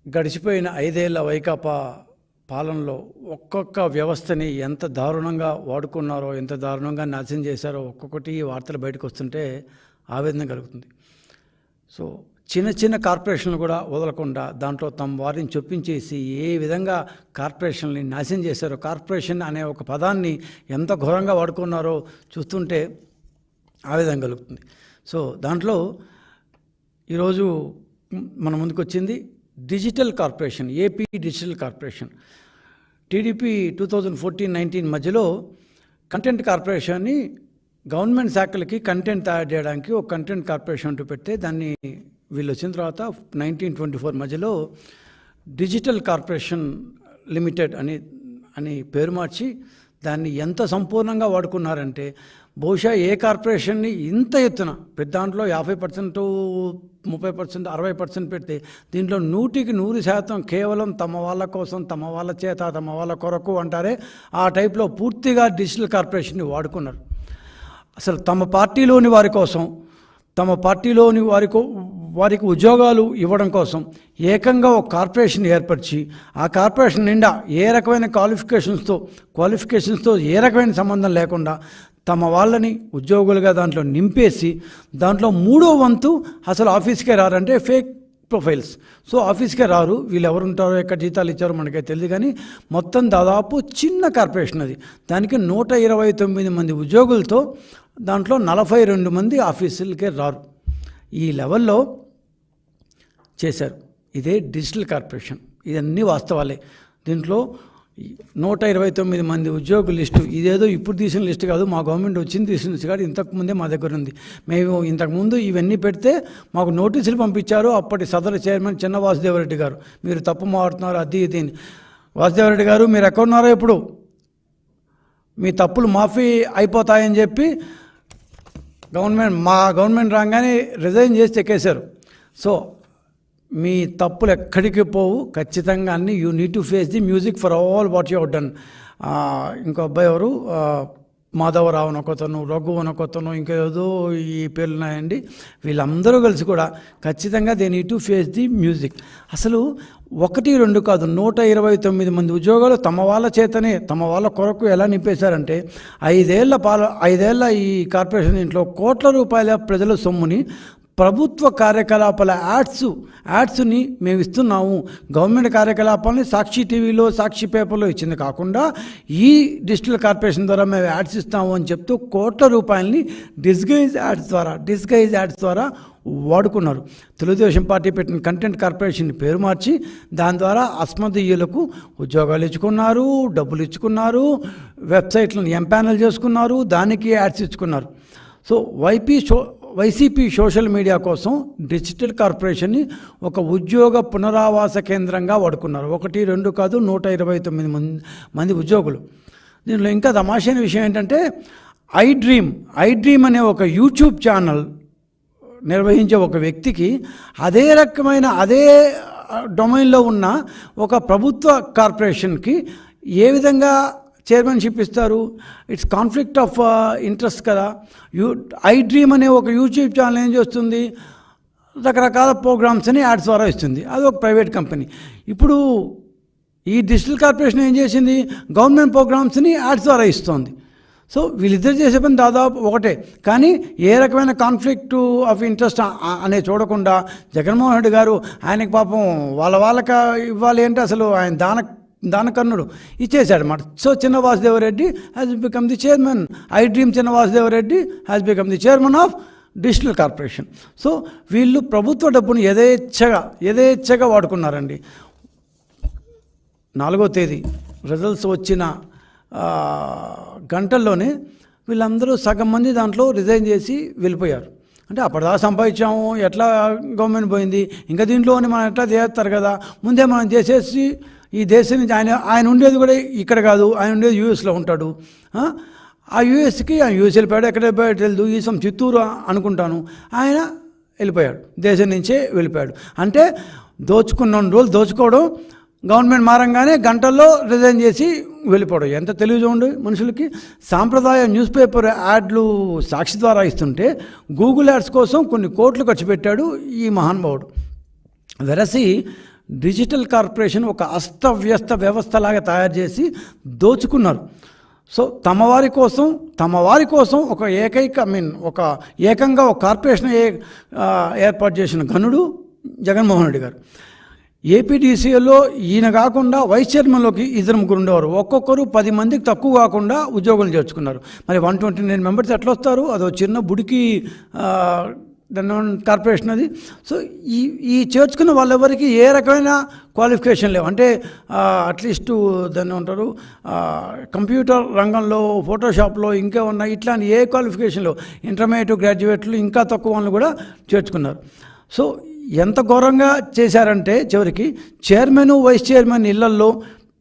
గడిచిపోయిన 5 ఏళ్ల వైకాపా పాలనలో ఒక్కొక్క వ్యవస్థని ఎంత దారుణంగా వాడుకున్నారో, ఎంత దారుణంగా నాశనం చేశారో ఒక్కొక్కటి వార్తలు బయటకు వస్తుంటే ఆవేదన కలుగుతుంది. సో చిన్న చిన్న కార్పొరేషన్లు కూడా వదలకుండా దాంట్లో తమ వారిని చొప్పించేసి ఏ విధంగా కార్పొరేషన్ని నాశనం చేశారో, కార్పొరేషన్ అనే ఒక పదాన్ని ఎంత ఘోరంగా వాడుకున్నారో చూస్తుంటే ఆవేదన కలుగుతుంది. సో దాంట్లో ఈరోజు మన ముందుకు వచ్చింది digital corporation, AP digital corporation. TDP 2014-19 మధ్యలో కంటెంట్ కార్పొరేషన్ని గవర్నమెంట్ శాఖలకి కంటెంట్ తయారు చేయడానికి ఒక కంటెంట్ కార్పొరేషన్ అంటూ పెడితే దాన్ని వీళ్ళు వచ్చిన తర్వాత 1924 మధ్యలో డిజిటల్ కార్పొరేషన్ లిమిటెడ్ అని పేరు మార్చి దాన్ని ఎంత సంపూర్ణంగా వాడుకున్నారంటే, బహుశా ఏ కార్పొరేషన్ని ఇంత ఎత్తున పెద్ద దాంట్లో 50%, 30%, 60% పెడితే దీంట్లో 100% కేవలం తమ వాళ్ళ కోసం, తమ వాళ్ళ చేత, తమ వాళ్ళ కొరకు అంటారే ఆ టైప్లో పూర్తిగా డిజిటల్ కార్పొరేషన్ని వాడుకున్నారు. అసలు తమ పార్టీలోని వారి కోసం, తమ పార్టీలోని వారికి ఉద్యోగాలు ఇవ్వడం కోసం ఏకంగా ఒక కార్పొరేషన్ ఏర్పరిచి ఆ కార్పొరేషన్ నిండా ఏ రకమైన క్వాలిఫికేషన్స్తో ఏ రకమైన సంబంధం లేకుండా తమ వాళ్ళని ఉద్యోగులుగా దాంట్లో నింపేసి దాంట్లో 3వ వంతు అసలు ఆఫీస్కే రారంటే ఫేక్ ప్రొఫైల్స్. సో ఆఫీస్కే రారు, వీళ్ళు ఎవరు ఉంటారో, ఎక్కడ జీతాలు ఇచ్చారో మనకైతే తెలియదు. కానీ మొత్తం దాదాపు చిన్న కార్పొరేషన్ అది. దానికి 129 మంది ఉద్యోగులతో దాంట్లో 42 మంది ఆఫీసులకే రారు. ఈ లెవెల్లో చేశారు. ఇదే డిజిటల్ కార్పొరేషన్. ఇదన్నీ వాస్తవాలే. దీంట్లో 129 మంది ఉద్యోగుల లిస్టు, ఇదేదో ఇప్పుడు తీసిన లిస్టు కాదు, మా గవర్నమెంట్ వచ్చింది తీసిన లిస్టు కాదు, ఇంతకుముందే మా దగ్గర ఉంది. మేము ఇంతకుముందు ఇవన్నీ పెడితే మాకు నోటీసులు పంపించారు అప్పటి సదరు చైర్మన్ చిన్న వాసుదేవరెడ్డి గారు, మీరు తప్పు మారుతున్నారు అది ఇది. వాసుదేవరెడ్డి గారు మీరు ఎక్కడున్నారో ఇప్పుడు, మీ తప్పులు మాఫీ అయిపోతాయని చెప్పి మా గవర్నమెంట్ రాగానే రిజైన్ చేసి ఎక్కేశారు. సో మీ తప్పులు ఎక్కడికి పోవు, ఖచ్చితంగా అన్ని you need to face the music for all what you have done. ఇంకో అబ్బాయి ఎవరు, మాధవరావు అనొకతను, రఘు అనొకతను, ఇంకేదో ఈ పేర్లు ఉన్నాయండి. వీళ్ళందరూ కలిసి కూడా ఖచ్చితంగా they need to face the music. అసలు 1-2 కాదు, 129 మంది ఉద్యోగాలు తమ వాళ్ళ చేతనే, తమ వాళ్ళ కొరకు ఎలా నింపేశారంటే 5 ఏళ్ల ఈ కార్పొరేషన్ ఇంట్లో కోట్ల రూపాయల ప్రజల సొమ్ముని ప్రభుత్వ కార్యకలాపాల యాడ్స్ని మేము ఇస్తున్నాము, గవర్నమెంట్ కార్యకలాపాలని సాక్షి టీవీలో, సాక్షి పేపర్లో ఇచ్చింది కాకుండా ఈ డిజిటల్ కార్పొరేషన్ ద్వారా మేము యాడ్స్ ఇస్తాము అని చెప్తూ కోట్ల రూపాయలని డిస్గైజ్ యాడ్స్ ద్వారా వాడుకున్నారు. తెలుగుదేశం పార్టీ పెట్టిన కంటెంట్ కార్పొరేషన్ పేరు మార్చి దాని ద్వారా అస్మదీయులకు ఉద్యోగాలు ఇచ్చుకున్నారు, డబ్బులు ఇచ్చుకున్నారు, వెబ్సైట్లను ఎంపానల్ చేసుకున్నారు, దానికి యాడ్స్ ఇచ్చుకున్నారు. సో వైసీపీ సోషల్ మీడియా కోసం డిజిటల్ కార్పొరేషన్ని ఒక ఉద్యోగ పునరావాస కేంద్రంగా వాడుకున్నారు. 1-2 కాదు, 129 మంది ఉద్యోగులు. దీనిలో ఇంకా తమాషైన విషయం ఏంటంటే ఐ డ్రీమ్ అనే ఒక యూట్యూబ్ ఛానల్ నిర్వహించే ఒక వ్యక్తికి అదే డొమైన్లో ఉన్న ఒక ప్రభుత్వ కార్పొరేషన్కి ఏ విధంగా చైర్మన్షిప్ ఇస్తారు? ఇట్స్ కాన్ఫ్లిక్ట్ ఆఫ్ ఇంట్రెస్ట్ కదా. ఐ డ్రీమ్ అనే ఒక యూట్యూబ్ ఛానల్ ఏం చేస్తుంది, రకరకాల ప్రోగ్రామ్స్ని యాడ్స్ ద్వారా ఇస్తుంది, అది ఒక ప్రైవేట్ కంపెనీ. ఇప్పుడు ఈ డిజిటల్ కార్పొరేషన్ ఏం చేసింది, గవర్నమెంట్ ప్రోగ్రామ్స్ని యాడ్స్ ద్వారా ఇస్తుంది. సో వీళ్ళిద్దరు చేసే పని దాదాపు ఒకటే, కానీ ఏ రకమైన కాన్ఫ్లిక్ట్ ఆఫ్ ఇంట్రెస్ట్ అనే చూడకుండా జగన్మోహన్ రెడ్డి గారు ఆయనకి పాపం వాళ్ళకి ఇవ్వాలి అంటే అసలు ఆయన దానకర్ణుడు ఇచ్చేశాడు అన్నమాట. సో చిన్న Vasudeva Reddy has become the chairman. I dream చిన్న Vasudeva Reddy has become the chairman of digital corporation. So వీళ్ళు ప్రభుత్వ డబ్బును యథేచ్ఛగా వాడుకున్నారండి. 4వ తేదీ రిజల్ట్స్ వచ్చిన గంటల్లోనే వీళ్ళందరూ సగం మంది దాంట్లో రిజైన్ చేసి వెళ్ళిపోయారు. అంటే అప్పటిదాకా సంపాదించాము, ఎట్లా గవర్నమెంట్ పోయింది, ఇంకా దీంట్లోనే మనం ఎట్లా చేస్తారు కదా, ముందే మనం చేసేసి ఈ దేశం నుంచి ఆయన ఉండేది కూడా ఇక్కడ కాదు, ఆయన ఉండేది యూఎస్లో ఉంటాడు. ఆ యూఎస్ వెళ్ళిపోయాడు, ఎక్కడ వెళ్ళిపోయాడు తెలియదు, ఈ చిత్తూరు అనుకుంటాను. ఆయన వెళ్ళిపోయాడు, దేశం నుంచే వెళ్ళిపోయాడు. అంటే దోచుకున్న రోజులు దోచుకోవడం, గవర్నమెంట్ మారంగానే గంటల్లో రిజైన్ చేసి వెళ్ళిపోవడం. ఎంత తెలివి చూడండి మనుషులకి. సాంప్రదాయ న్యూస్ పేపర్ యాడ్లు సాక్షి ద్వారా ఇస్తుంటే గూగుల్ యాడ్స్ కోసం కొన్ని కోట్లు ఖర్చు పెట్టాడు ఈ మహానుభావుడు. వెరసి డిజిటల్ కార్పొరేషన్ ఒక అస్తవ్యస్త వ్యవస్థలాగా తయారు చేసి దోచుకున్నారు. సో తమ వారి కోసం ఒక ఒక ఏకంగా ఒక కార్పొరేషన్ ఏర్పాటు చేసిన ఘనుడు జగన్మోహన్ రెడ్డి గారు. ఏపీడీసీలో ఈయన కాకుండా వైస్ చైర్మన్లోకి 2-3 ఉండేవారు. ఒక్కొక్కరు 10 మందికి తక్కువ కాకుండా ఉద్యోగులు చేర్చుకున్నారు. మరి 129 మెంబర్స్ ఎట్లా వస్తారు? అదో చిన్న బుడికి దాన్ని కార్పొరేషన్ అది. సో ఈ చేర్చుకున్న వాళ్ళెవరికి ఏ రకమైన క్వాలిఫికేషన్ లేవు. అంటే అట్లీస్ట్ దాన్ని ఉంటారు కంప్యూటర్ రంగంలో, ఫోటోషాప్లో ఇంకా ఉన్న ఇట్లాంటి ఏ క్వాలిఫికేషన్ లేవు. ఇంటర్మీడియట్, గ్రాడ్యుయేట్లు ఇంకా తక్కువ వాళ్ళని కూడా చేర్చుకున్నారు. సో ఎంత ఘోరంగా చేశారంటే చివరికి చైర్మన్, వైస్ చైర్మన్ ఇళ్లల్లో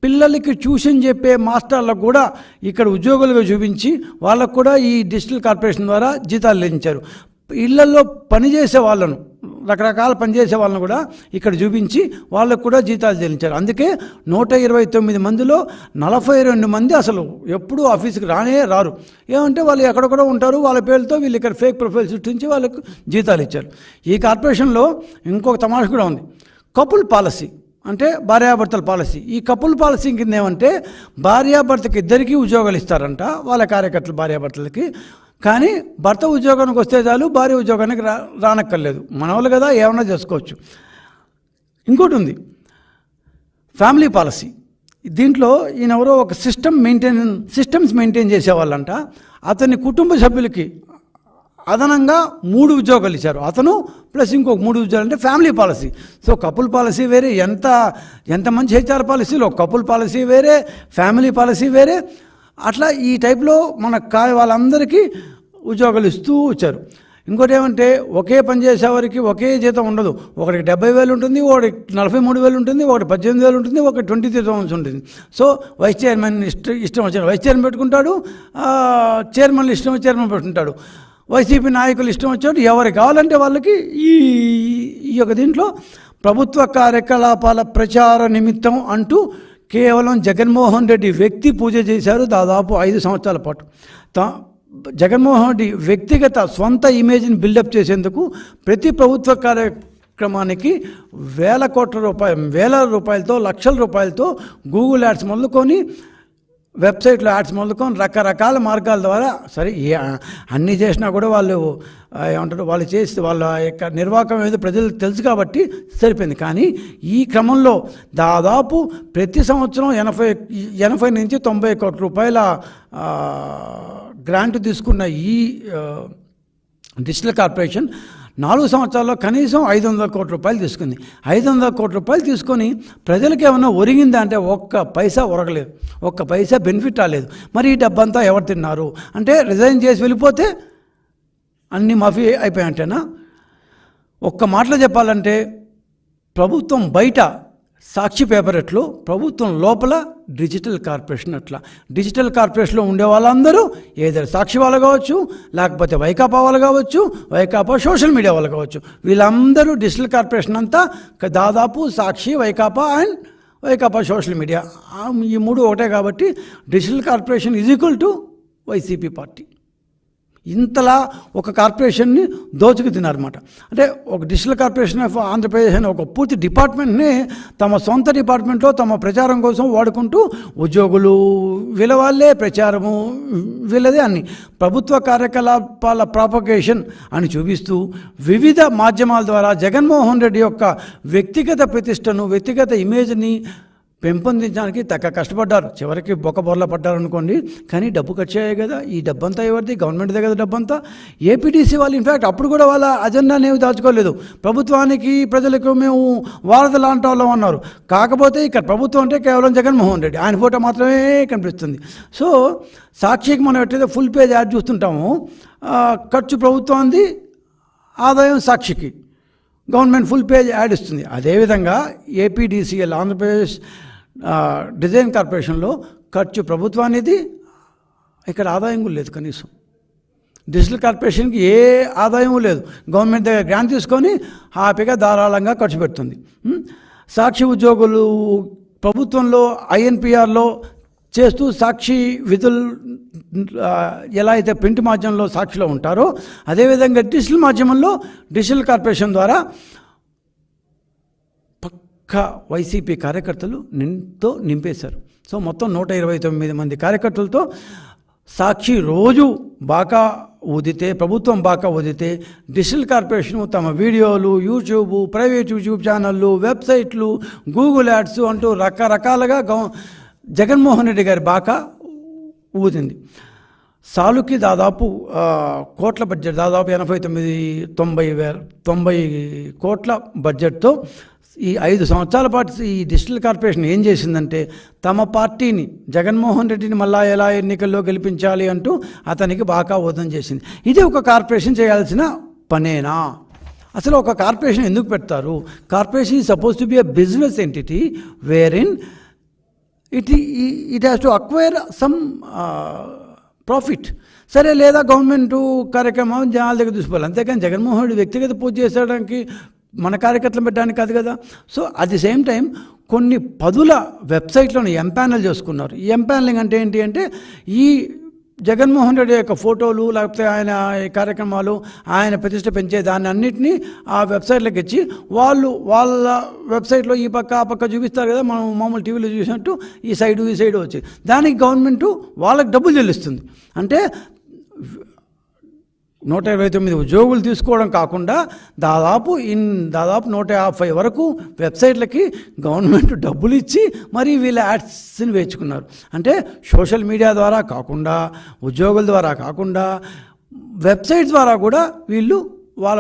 పిల్లలకి ట్యూషన్ చెప్పే మాస్టర్లకు కూడా ఇక్కడ ఉద్యోగులుగా చూపించి వాళ్ళకు కూడా ఈ డిజిటల్ కార్పొరేషన్ ద్వారా జీతాలు లభించారు. ఇళ్లలో పనిచేసే వాళ్ళను, రకరకాల పనిచేసే వాళ్ళను కూడా ఇక్కడ చూపించి వాళ్ళకు కూడా జీతాలు చెల్లించారు. అందుకే 129 మందిలో 42 మంది అసలు ఎప్పుడూ ఆఫీస్కి రారు. ఏమంటే వాళ్ళు ఎక్కడెక్కడో ఉంటారు, వాళ్ళ పేర్లతో వీళ్ళు ఇక్కడ ఫేక్ ప్రొఫైల్ సృష్టించి వాళ్ళకు జీతాలు ఇచ్చారు. ఈ కార్పొరేషన్లో ఇంకొక తమాషా కూడా ఉంది. కపుల్ పాలసీ అంటే భార్యాభర్తల పాలసీ. ఈ కపుల్ పాలసీ కింద ఏమంటే భార్యాభర్తకి ఇద్దరికీ ఉద్యోగాలు ఇస్తారంట వాళ్ళ కార్యకర్తలు భార్యాభర్తలకి. కానీ భర్త ఉద్యోగానికి వస్తే చాలు, భార్య ఉద్యోగానికి రానక్కర్లేదు. మనవాళ్ళు కదా, ఏమన్నా చేసుకోవచ్చు. ఇంకోటి ఉంది ఫ్యామిలీ పాలసీ. దీంట్లో ఈయనెవరో ఒక సిస్టమ్స్ మెయింటైన్ చేసేవాళ్ళంట. అతని కుటుంబ సభ్యులకి అదనంగా 3 ఉద్యోగాలు ఇచ్చారు. అతను ప్లస్ ఇంకొక 3 ఉద్యోగాలు. అంటే family policy. So couple policy వేరే, ఎంత మంచి హెచ్ఆర్ పాలసీలో కపుల్ పాలసీ వేరే, ఫ్యామిలీ పాలసీ వేరే. అట్లా ఈ టైప్లో మన వాళ్ళందరికీ ఉద్యోగాలు ఇస్తూ వచ్చారు. ఇంకోటి ఏమంటే ఒకే పని చేసేవారికి ఒకే జీతం ఉండదు. ఒకటికి 70,000 ఉంటుంది, ఒకటికి 43,000 ఉంటుంది, ఒకటి 18,000 ఉంటుంది, ఒకటి 23,000 ఉంటుంది. సో వైస్ చైర్మన్ ఇష్టం వచ్చాడు వైస్ చైర్మన్ పెట్టుకుంటాడు, చైర్మన్లు ఇష్టం వచ్చి చైర్మన్ పెట్టుకుంటాడు, వైసీపీ నాయకులు ఇష్టం వచ్చాడు. ఎవరు కావాలంటే వాళ్ళకి ఈ యొక్క దీంట్లో ప్రభుత్వ కార్యకలాపాల ప్రచార నిమిత్తం అంటూ కేవలం జగన్మోహన్ రెడ్డి వ్యక్తి పూజ చేశారు దాదాపు 5 సంవత్సరాల పాటు. జగన్మోహన్ రెడ్డి వ్యక్తిగత సొంత ఇమేజ్ని బిల్డప్ చేసేందుకు ప్రతి ప్రభుత్వ కార్యక్రమానికి వేల రూపాయలతో, లక్షల రూపాయలతో గూగుల్ యాడ్స్ మొదలుకొని, వెబ్సైట్లో యాడ్స్ మొదలుకొని రకరకాల మార్గాల ద్వారా సరే అన్నీ చేసినా కూడా వాళ్ళు ఏమంటారు, వాళ్ళు చేసి వాళ్ళ యొక్క నిర్వాహకం ఏదో ప్రజలకు తెలుసు కాబట్టి సరిపోయింది. కానీ ఈ క్రమంలో దాదాపు ప్రతి సంవత్సరం 80 నుంచి 90 కోట్ల రూపాయల గ్రాంట్ తీసుకున్న ఈ డిజిటల్ కార్పొరేషన్ 4 సంవత్సరాల్లో కనీసం 500 కోట్ల రూపాయలు తీసుకుంది. 500 కోట్ల రూపాయలు తీసుకొని ప్రజలకు ఏమైనా ఒరిగిందా అంటే ఒక్క పైసా ఒరగలేదు, ఒక్క పైసా బెనిఫిట్ రాలేదు. మరి ఈ డబ్బంతా ఎవరు తిన్నారు అంటే రిజైన్ చేసి వెళ్ళిపోతే అన్నీ మాఫీ అయిపోయాయంటేనా? ఒక్క మాటలో చెప్పాలంటే ప్రభుత్వం బయట సాక్షి పేపర్ ఎట్లో, ప్రభుత్వం లోపల డిజిటల్ కార్పొరేషన్ అట్లా. డిజిటల్ కార్పొరేషన్లో ఉండే వాళ్ళందరూ ఏదైనా సాక్షి వాళ్ళు కావచ్చు, లేకపోతే వైకాపా వాళ్ళు కావచ్చు, వైకాపా సోషల్ మీడియా వాళ్ళు కావచ్చు. వీళ్ళందరూ డిజిటల్ కార్పొరేషన్ అంతా దాదాపు Sakshi, Vaikapa and Vaikapa social media, ఈ 3 ఒకటే. కాబట్టి digital corporation is equal to YCP party. ఇంతలా ఒక కార్పొరేషన్ని దోచుకు తిన్నారన్నమాట. అంటే ఒక డిజిటల్ కార్పొరేషన్ ఆఫ్ ఆంధ్రప్రదేశ్ అనే ఒక పూర్తి డిపార్ట్మెంట్ని తమ సొంత డిపార్ట్మెంట్లో తమ ప్రచారం కోసం వాడుకుంటూ ఉద్యోగులు వీళ్ళవాళ్ళే, ప్రచారము వీళ్ళదే, అన్ని ప్రభుత్వ కార్యకలాపాల ప్రాపగేషన్ అని చూపిస్తూ వివిధ మాధ్యమాల ద్వారా జగన్మోహన్ రెడ్డి యొక్క వ్యక్తిగత ప్రతిష్టను, వ్యక్తిగత ఇమేజ్ని పెంపొందించడానికి తగ్గ కష్టపడ్డారు. చివరికి బొక్కబొర్ల పడ్డారు అనుకోండి. కానీ డబ్బు ఖర్చు అయ్యాయి కదా. ఈ డబ్బంతా ఎవరిది? గవర్నమెంట్ దగ్గర డబ్బంతా. ఏపీడీసీ వాళ్ళు ఇన్ఫ్యాక్ట్ అప్పుడు కూడా వాళ్ళ అజెండాని ఏమి దాచుకోలేదు. ప్రభుత్వానికి, ప్రజలకు మేము వారధి లాంటి వాళ్ళం అన్నారు. కాకపోతే ఇక్కడ ప్రభుత్వం అంటే కేవలం జగన్మోహన్ రెడ్డి, ఆయన ఫోటో మాత్రమే కనిపిస్తుంది. సో సాక్షికి మనం ఎట్లయితే ఫుల్ పేజ్ యాడ్ చూస్తుంటామో, ఖర్చు ప్రభుత్వానికి, ఆదాయం సాక్షికి, గవర్నమెంట్ ఫుల్ పేజ్ యాడ్ ఇస్తుంది. అదేవిధంగా ఏపీడీసీఎల్ ఆంధ్రప్రదేశ్ డిజైన్ కార్పొరేషన్లో ఖర్చు ప్రభుత్వానికి, ఇక్కడ ఆదాయం కూడా లేదు. కనీసం డిజిటల్ కార్పొరేషన్కి ఏ ఆదాయం లేదు. గవర్నమెంట్ దగ్గర గ్రాంట్ తీసుకొని హ్యాపీగా ధారాళంగా ఖర్చు పెడుతుంది. సాక్షి ఉద్యోగులు ప్రభుత్వంలో ఐఎన్పిఆర్లో చేస్తూ సాక్షి విధులు ఎలా అయితే ప్రింట్ మాధ్యమంలో సాక్షిలో ఉంటారో, అదేవిధంగా డిజిటల్ మాధ్యమంలో డిజిటల్ కార్పొరేషన్ ద్వారా వైసీపీ కార్యకర్తలు నింపేశారు. సో మొత్తం 129 మంది కార్యకర్తలతో సాక్షి రోజు బాకా ఊదితే, ప్రభుత్వం బాకా ఊదితే, డిజిటల్ కార్పొరేషన్ తమ వీడియోలు, యూట్యూబ్, ప్రైవేట్ యూట్యూబ్ ఛానళ్ళు, వెబ్సైట్లు, గూగుల్ యాడ్స్ అంటూ రకరకాలుగా జగన్మోహన్ రెడ్డి గారి బాకా ఊదింది. సాలుకి దాదాపు కోట్ల బడ్జెట్, దాదాపు 89-90 కోట్ల బడ్జెట్తో ఈ 5 సంవత్సరాల పాటు ఈ డిజిటల్ కార్పొరేషన్ ఏం చేసిందంటే, తమ పార్టీని, జగన్మోహన్ రెడ్డిని మళ్ళా ఎలా ఎన్నికల్లో గెలిపించాలి అంటూ అతనికి బాగా ఓదం చేసింది. ఇది ఒక కార్పొరేషన్ చేయాల్సిన పనేనా? అసలు ఒక కార్పొరేషన్ ఎందుకు పెడతారు? Corporation is suppose to be a business entity where in it has to acquire some profit. సరే, లేదా గవర్నమెంట్ కార్యక్రమం జనాల దగ్గర చూసుకోవాలి, అంతేకాని జగన్మోహన్ రెడ్డి వ్యక్తిగత పూజ చేసడానికి, మన కార్యకర్తలు పెట్టడానికి కాదు కదా. So at the same time కొన్ని పదుల వెబ్సైట్లను ఎంపానల్ చేసుకున్నారు. ఈ ఎంపానలింగ్ అంటే ఏంటి అంటే, ఈ జగన్మోహన్ రెడ్డి యొక్క ఫోటోలు, లేకపోతే ఆయన కార్యక్రమాలు, ఆయన ప్రతిష్ట పెంచే దాన్ని అన్నింటినీ ఆ వెబ్సైట్లకు ఇచ్చి వాళ్ళ వెబ్సైట్లో ఈ పక్క ఆ పక్క చూపిస్తారు కదా, మనం మామూలు టీవీలో చూసినట్టు ఈ సైడు వచ్చి దానికి గవర్నమెంటు వాళ్ళకి డబ్బులు చెల్లిస్తుంది. అంటే 129 ఉద్యోగులు తీసుకోవడం కాకుండా దాదాపు 150 వరకు వెబ్సైట్లకి గవర్నమెంట్ డబ్బులు ఇచ్చి మరి వీళ్ళ యాడ్స్ని వేయించుకున్నారు. అంటే సోషల్ మీడియా ద్వారా కాకుండా, ఉద్యోగుల ద్వారా కాకుండా, వెబ్సైట్ ద్వారా కూడా వీళ్ళు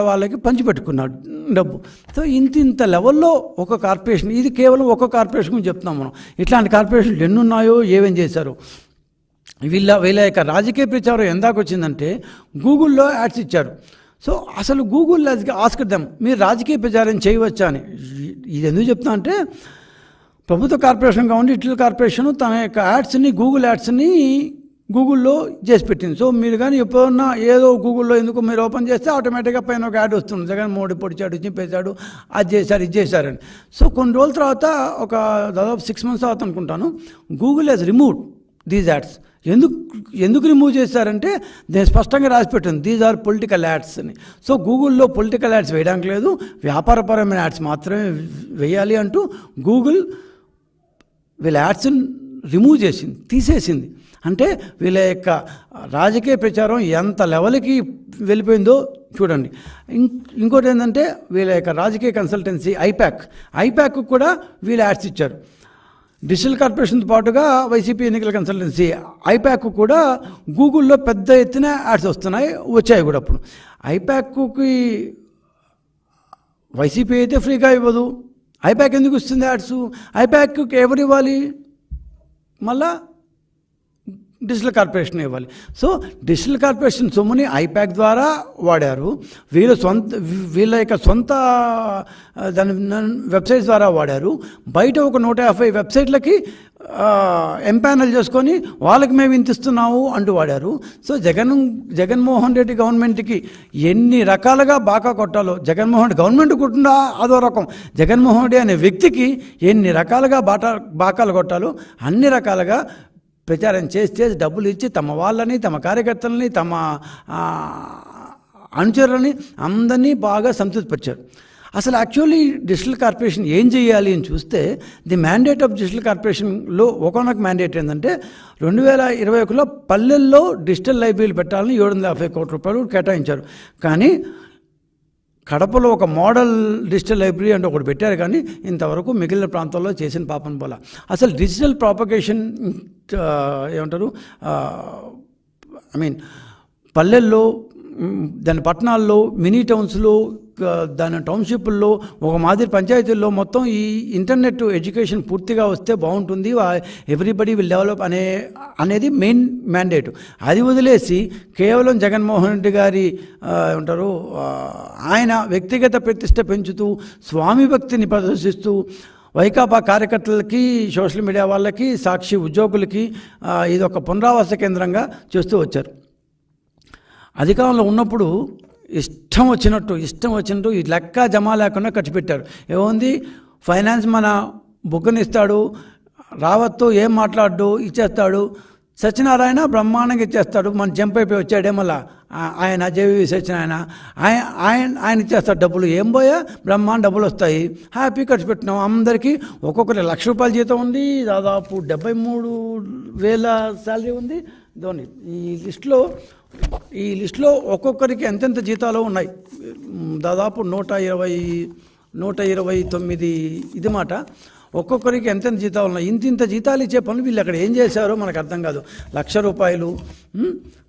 వాళ్ళకి పంచిపెట్టుకున్నారు డబ్బు. సో ఇంత లెవెల్లో ఒక కార్పొరేషన్, ఇది కేవలం ఒక కార్పొరేషన్ గురించి చెప్తున్నాం మనం. ఇట్లాంటి కార్పొరేషన్లు ఎన్ని ఉన్నాయో, ఏమేం చేశారు. వీళ్ళ యొక్క రాజకీయ ప్రచారం ఎందాక వచ్చిందంటే, గూగుల్లో యాడ్స్ ఇచ్చారు. సో అసలు గూగుల్ ఆస్కర్ దెమ్, మీరు రాజకీయ ప్రచారం చేయవచ్చా అని. ఇది ఎందుకు చెప్తున్నా అంటే, ప్రభుత్వ కార్పొరేషన్ కావండి, డిజిటల్ కార్పొరేషన్ తన యొక్క యాడ్స్ని, గూగుల్ యాడ్స్ని గూగుల్లో చేసి పెట్టింది. సో మీరు కానీ ఎప్పుడన్నా ఏదో గూగుల్లో ఎందుకు మీరు ఓపెన్ చేస్తే ఆటోమేటిక్గా పైన ఒక యాడ్ వస్తుంది, జగన్మోహన్ రెడ్డి పొడిచాడు, చింపేశాడు, అది చేశారు, ఇది చేశారని. సో కొన్ని రోజుల తర్వాత, ఒక దాదాపు 6 months తర్వాత అనుకుంటాను, Google has removed these ads. ఎందుకు రిమూవ్ చేశారంటే, నేను స్పష్టంగా రాసిపెట్టింది, దీస్ ఆర్ పొలిటికల్ యాడ్స్ అని. సో గూగుల్లో పొలిటికల్ యాడ్స్ వేయడానికి లేదు, వ్యాపారపరమైన యాడ్స్ మాత్రమే వేయాలి అంటూ గూగుల్ వీళ్ళ యాడ్స్ని రిమూవ్ తీసేసింది. అంటే వీళ్ళ యొక్క రాజకీయ ప్రచారం ఎంత లెవెల్కి వెళ్ళిపోయిందో చూడండి. ఇంకోటి ఏంటంటే, వీళ్ళ యొక్క రాజకీయ కన్సల్టెన్సీ ఐపాక్ కూడా వీళ్ళు యాడ్స్ ఇచ్చారు. డిజిటల్ కార్పొరేషన్తో పాటుగా వైసీపీ ఎన్నికల కన్సల్టెన్సీ ఐపాక్ కూడా గూగుల్లో పెద్ద ఎత్తున యాడ్స్ వచ్చాయి కూడా. అప్పుడు ఐపాక్కి వైసీపీ అయితే ఫ్రీగా ఇవ్వదు, ఐపాక్ ఎందుకు ఇస్తుంది యాడ్స్? ఐపాక్కి ఎవరు ఇవ్వాలి? మళ్ళా డిజిటల్ కార్పొరేషన్ ఇవ్వాలి. సో డిజిటల్ కార్పొరేషన్ సొమ్ముని ఐపాక్ ద్వారా వాడారు, వీళ్ళ యొక్క సొంత దాని వెబ్సైట్స్ ద్వారా వాడారు. బయట ఒక 150 వెబ్సైట్లకి ఎంపానల్ చేసుకొని వాళ్ళకి మేము ఇంత ఇస్తున్నాము అంటూ వాడారు. సో జగన్మోహన్ రెడ్డి గవర్నమెంట్కి ఎన్ని రకాలుగా బాకా కొట్టాలో, జగన్మోహన్ రెడ్డి గవర్నమెంట్ కొట్టిందా అదో రకం, జగన్మోహన్ రెడ్డి అనే వ్యక్తికి ఎన్ని రకాలుగా బాకాలు కొట్టాలో అన్ని రకాలుగా ప్రచారం చేసి డబ్బులు ఇచ్చి తమ వాళ్ళని, తమ కార్యకర్తలని, తమ అనుచరులని అందరినీ బాగా సంతృప్తిపరిచారు. అసలు యాక్చువల్లీ డిజిటల్ కార్పొరేషన్ ఏం చేయాలి అని చూస్తే, ది మ్యాండేట్ ఆఫ్ డిజిటల్ కార్పొరేషన్లో ఒకనొక మ్యాండేట్ ఏంటంటే, 2021లో పల్లెల్లో డిజిటల్ లైబ్రరీలు పెట్టాలని 750 కోట్ల రూపాయలు కేటాయించారు. కానీ కడపలో ఒక మోడల్ డిజిటల్ లైబ్రరీ అంటే ఒకటి పెట్టారు, కానీ ఇంతవరకు మిగిలిన ప్రాంతాల్లో చేసిన పాపం పోలా. అసలు డిజిటల్ ప్రాపగేషన్ ఏమంటారు, పల్లెల్లో, దాని పట్టణాల్లో, మినీ టౌన్స్లో, దాని టౌన్షిప్ల్లో, ఒక మాదిరి పంచాయతీల్లో మొత్తం ఈ ఇంటర్నెట్ ఎడ్యుకేషన్ పూర్తిగా వస్తే బాగుంటుంది, ఎవ్రీబడి విల్ డెవలప్ అనేది మెయిన్ మ్యాండేట్. అది వదిలేసి కేవలం జగన్మోహన్ రెడ్డి గారి ఏమంటారు, ఆయన వ్యక్తిగత ప్రతిష్ట పెంచుతూ, స్వామి భక్తిని ప్రదర్శిస్తూ, వైకాపా కార్యకర్తలకి, సోషల్ మీడియా వాళ్ళకి, సాక్షి ఉద్యోగులకి ఇది ఒక పునరావాస కేంద్రంగా చేస్తూ వచ్చారు. అధికారంలో ఉన్నప్పుడు ఇష్టం వచ్చినట్టు ఈ లెక్క జమా లేకుండా ఖర్చు పెట్టారు. ఏముంది, ఫైనాన్స్ మన బుగ్గనిస్తాడు, రావత్తు ఏం మాట్లాడు, ఇచ్చేస్తాడు, సత్యనారాయణ బ్రహ్మాండంగా ఇచ్చేస్తాడు, మన జంప్ అయిపోయి వచ్చాడే మళ్ళా ఆయన జేవీ సత్యనారాయణ ఆయన ఇచ్చేస్తాడు డబ్బులు. ఏం పోయా బ్రహ్మాండ డబ్బులు వస్తాయి, హ్యాపీ ఖర్చు పెట్టినాం. అందరికీ ఒక్కొక్కరి ₹1,00,000 జీతం ఉంది, దాదాపు 73,000 శాలరీ ఉంది. ధోని ఈ లిస్టులో ఒక్కొక్కరికి ఎంతెంత జీతాలు ఉన్నాయి, దాదాపు 129 ఇది మాట. ఒక్కొక్కరికి ఎంతెంత జీతాలు ఉన్నాయి. ఇంత జీతాలు ఇచ్చే పనులు వీళ్ళు అక్కడ ఏం చేశారో మనకు అర్థం కాదు. ₹1,00,000,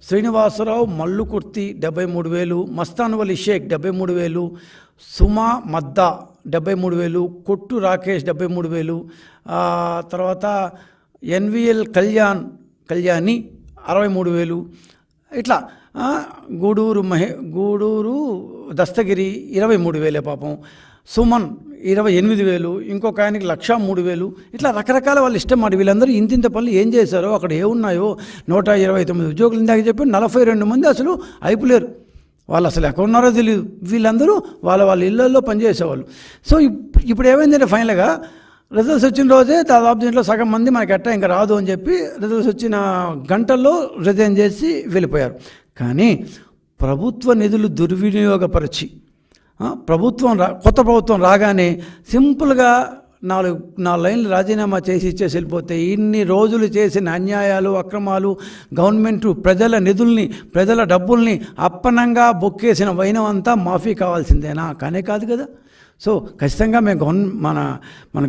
శ్రీనివాసరావు మల్లుకుర్తి 73,000, మస్తాన్వలి షేక్ 73,000, సుమా మద్దా 73,000, కొట్టు రాకేష్ 73,000, తర్వాత NVL కళ్యాణి 63,000. ఇట్లా గూడూరు దస్తగిరి 23,000 పాపం, సుమన్ 28,000, ఇంకొక ఆయనకి 1,03,000. ఇట్లా రకరకాల వాళ్ళు ఇష్టం మాట. వీళ్ళందరూ ఇంత పనులు ఏం చేశారో, అక్కడ ఏమున్నాయో. 129 ఉద్యోగులు ఇందాక చెప్పి 42 మంది అసలు అయిపోలేరు, వాళ్ళు అసలు ఎక్కడ ఉన్నారో తెలియదు. వీళ్ళందరూ వాళ్ళ ఇళ్ళల్లో పనిచేసేవాళ్ళు. సో ఇప్పుడు ఏమైందంటే ఫైనల్గా రిజల్ట్స్ వచ్చిన రోజే దాదాపు దీంట్లో సగం మంది మనకి ఎట్టా ఇంకా రాదు అని చెప్పి రిజల్ట్స్ వచ్చిన గంటల్లో రిజైన్ చేసి వెళ్ళిపోయారు. కానీ ప్రభుత్వ నిధులు దుర్వినియోగపరిచి కొత్త ప్రభుత్వం రాగానే సింపుల్గా 4 లైన్లు రాజీనామా చేసి ఇచ్చేసి వెళ్ళిపోతే, ఇన్ని రోజులు చేసిన అన్యాయాలు, అక్రమాలు, గవర్నమెంట్ ప్రజల నిధుల్ని, ప్రజల డబ్బుల్ని అప్పనంగా బొక్కేసిన వైనం అంతా మాఫీ కావాల్సిందేనా? కానే కాదు కదా. సో ఖచ్చితంగా మేము మన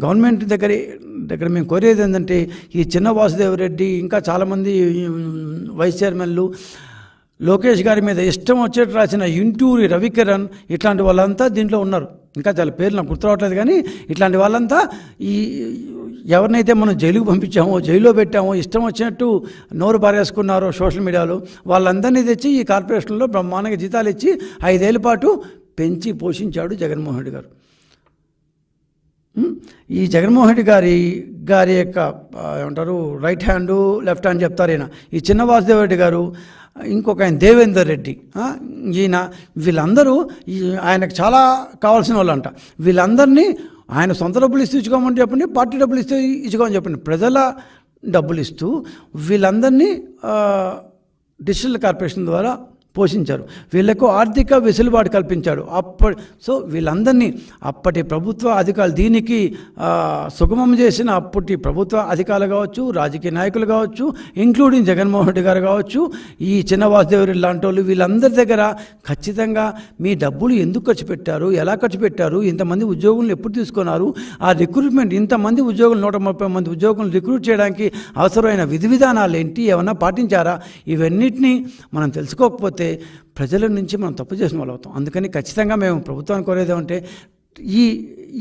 గవర్నమెంట్ దగ్గర మేము కోరేది ఏంటంటే, ఈ చిన్న వాసుదేవరెడ్డి ఇంకా చాలామంది వైస్ చైర్మన్లు, లోకేష్ గారి మీద ఇష్టం వచ్చేట్టు రాసిన ఇంటూరి రవికిరణ్, ఇట్లాంటి వాళ్ళంతా దీంట్లో ఉన్నారు. ఇంకా చాలా పేర్లు నాకు గుర్తురావట్లేదు, కానీ ఇట్లాంటి వాళ్ళంతా ఎవరినైతే మనం జైలుకు పంపించామో, జైల్లో పెట్టామో, ఇష్టం వచ్చినట్టు నోరు పారేసుకున్నారో సోషల్ మీడియాలో, వాళ్ళందరినీ తెచ్చి ఈ కార్పొరేషన్లో బ్రహ్మాండంగా జీతాలు ఇచ్చి 5 ఏళ్ల పాటు పెంచి పోషించాడు జగన్మోహన్ రెడ్డి గారు. ఈ జగన్మోహన్ రెడ్డి గారి యొక్క ఏమంటారు రైట్ హ్యాండు, లెఫ్ట్ హ్యాండ్ చెప్తారు ఈయన. ఈ చిన్న వాసుదేవ్ రెడ్డి గారు, ఇంకొక ఆయన దేవేందర్ రెడ్డి, వీళ్ళందరూ ఆయనకు చాలా కావాల్సిన వాళ్ళు అంట. వీళ్ళందరినీ ఆయన సొంత డబ్బులు ఇస్తూ ఇచ్చుకోమని చెప్పండి, పార్టీ డబ్బులు ఇస్తూ ఇచ్చుకోమని చెప్పండి, ప్రజల డబ్బులు ఇస్తూ వీళ్ళందరినీ డిజిటల్ కార్పొరేషన్ ద్వారా పోషించారు. వీళ్లకు ఆర్థిక వెసులుబాటు కల్పించాడు. సో వీళ్ళందరినీ అప్పటి ప్రభుత్వ అధికారులు, దీనికి సుగమం చేసిన అప్పటి ప్రభుత్వ అధికారులు కావచ్చు, రాజకీయ నాయకులు కావచ్చు, ఇంక్లూడింగ్ జగన్మోహన్ రెడ్డి గారు కావచ్చు, ఈ చిన్న వాసుదేవరెడ్డి లాంటి వాళ్ళు, వీళ్ళందరి దగ్గర ఖచ్చితంగా మీ డబ్బులు ఎందుకు ఖర్చు పెట్టారు, ఎలా ఖర్చు పెట్టారు, ఇంతమంది ఉద్యోగులను ఎప్పుడు తీసుకున్నారు, ఆ రిక్రూట్మెంట్ ఇంతమంది ఉద్యోగులు 130 మంది ఉద్యోగులను రిక్రూట్ చేయడానికి అవసరమైన విధి విధానాలు ఏంటి, ఏమన్నా పాటించారా, ఇవన్నిటినీ మనం తెలుసుకోకపోతే ప్రజల నుంచి మనం తప్పు చేసిన వాళ్ళు అవుతాం. అందుకని ఖచ్చితంగా మేము ప్రభుత్వాన్ని కోరేది ఏమంటే,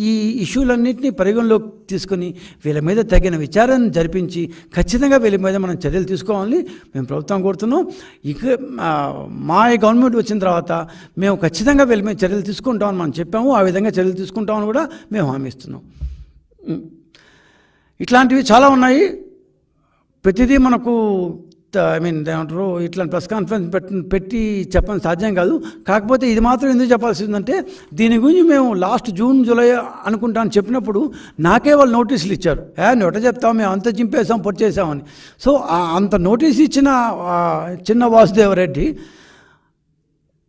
ఈ ఇష్యూలన్నింటినీ పరిగణలోకి తీసుకుని వీళ్ళ మీద తగిన విచారణ జరిపించి ఖచ్చితంగా వీళ్ళ మీద మనం చర్యలు తీసుకోవాలని మేము ప్రభుత్వం కోరుతున్నాం. ఇక మా గవర్నమెంట్ వచ్చిన తర్వాత మేము ఖచ్చితంగా వీళ్ళ మీద చర్యలు తీసుకుంటామని మనం చెప్పాము. ఆ విధంగా చర్యలు తీసుకుంటామని కూడా మేము హామీ ఇస్తున్నాం. ఇట్లాంటివి చాలా ఉన్నాయి. ప్రతిదీ మనకు ఏమంటారు ఇట్లాంటి ప్రెస్ కాన్ఫరెన్స్ పెట్టి చెప్పడం సాధ్యం కాదు. కాకపోతే ఇది మాత్రం ఎందుకు చెప్పాల్సి ఉందంటే, దీని గురించి మేము లాస్ట్ జూన్ జూలై అనుకుంటాను చెప్పినప్పుడు నాకే వాళ్ళు నోటీసులు ఇచ్చారు. నోట చెప్తాం, మేము అంత చింపేసాం, పొడి చేసామని. సో అంత నోటీస్ ఇచ్చిన చిన్న వాసుదేవరెడ్డి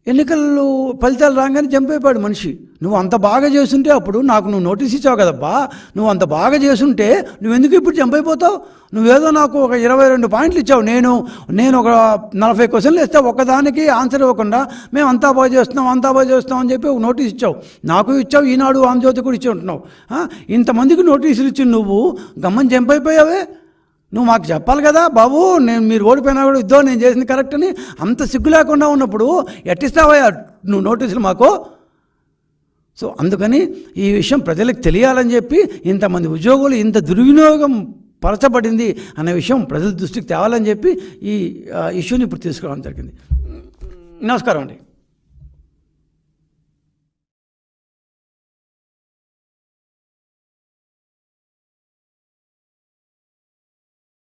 ఎన్నికలు ఫలితాలు రాగానే చంపేపాడు మనిషి. నువ్వు అంత బాగా చేస్తుంటే అప్పుడు నువ్వు నోటీస్ ఇచ్చావు కదబ్బా, నువ్వు అంత బాగా చేస్తుంటే నువ్వెందుకు ఇప్పుడు చంపైపోతావు? నువ్వేదో నాకు ఒక 22 పాయింట్లు ఇచ్చావు, నేను ఒక 40 క్వశ్చన్లు ఇస్తే ఒక్కదానికి ఆన్సర్ ఇవ్వకుండా మేము అంతా బాగా చేస్తున్నాం అని చెప్పి ఒక నోటీస్ ఇచ్చావు. నాకు ఇచ్చావు, ఈనాడు ఆంధ్రజ్యోతి కూడా ఇచ్చి ఉంటున్నావు. ఇంతమందికి నోటీసులు ఇచ్చి నువ్వు గమ్మని చంపైపోయావే. నువ్వు మాకు చెప్పాలి కదా బాబు, మీరు ఓడిపోయినా కూడా ఇద్దో నేను చేసింది కరెక్ట్ అని. అంత సిగ్గు లేకుండా ఉన్నప్పుడు ఎట్టిస్తావయ్యా నువ్వు నోటీసులు మాకు? సో అందుకని ఈ విషయం ప్రజలకు తెలియాలని చెప్పి, ఇంతమంది ఉద్యోగులు ఇంత దుర్వినియోగం పరచబడింది అనే విషయం ప్రజల దృష్టికి తేవాలని చెప్పి ఈ ఇష్యూని ఇప్పుడు తీసుకురావడం జరిగింది. నమస్కారం అండి.